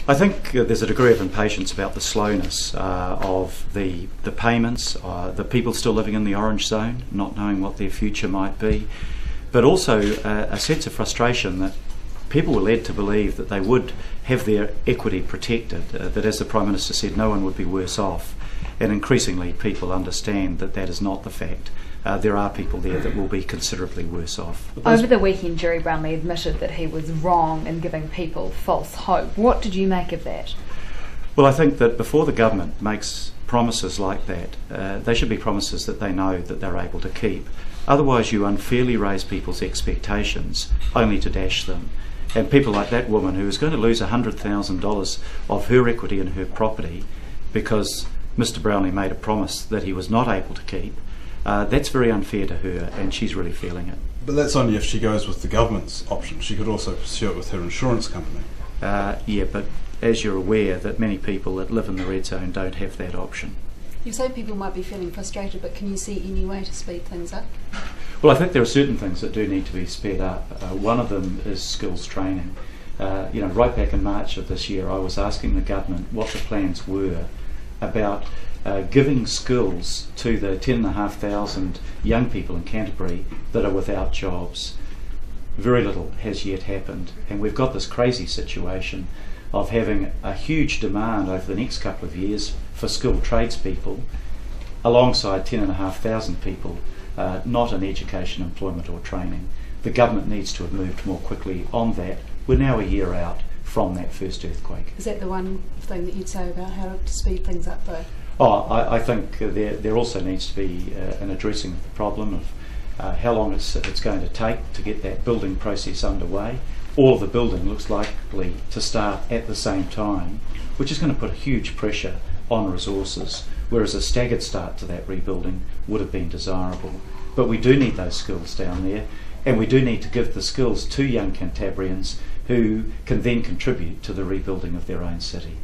I think there's a degree of impatience about the slowness of the payments, the people still living in the orange zone, not knowing what their future might be, but also a sense of frustration that people were led to believe that they would have their equity protected, that, as the Prime Minister said, no one would be worse off. And increasingly people understand that that is not the fact. There are people there that will be considerably worse off. Over the weekend, Gerry Brownlee admitted that he was wrong in giving people false hope. What did you make of that? Well, I think that before the government makes promises like that, they should be promises that they know that they're able to keep. Otherwise you unfairly raise people's expectations only to dash them. And people like that woman who is going to lose $100,000 of her equity in her property because Mr Brownlee made a promise that he was not able to keep, that's very unfair to her, and she's really feeling it. But that's only if she goes with the government's option. She could also pursue it with her insurance company. Yeah, but as you're aware that many people that live in the red zone don't have that option. You say people might be feeling frustrated, but can you see any way to speed things up? Well, I think there are certain things that do need to be sped up. One of them is skills training. Right back in March of this year, I was asking the government what the plans were about giving skills to the 10,500 young people in Canterbury that are without jobs. Very little has yet happened, and we've got this crazy situation of having a huge demand over the next couple of years for skilled tradespeople alongside 10,500 people not in education, employment or training. The government needs to have moved more quickly on that. We're now a year out from that first earthquake. Is that the one thing that you'd say about how to speed things up though? I think there also needs to be an addressing of the problem of how long it's going to take to get that building process underway. All of the building looks likely to start at the same time, which is going to put huge pressure on resources, whereas a staggered start to that rebuilding would have been desirable. But we do need those skills down there, and we do need to give the skills to young Cantabrians who can then contribute to the rebuilding of their own city.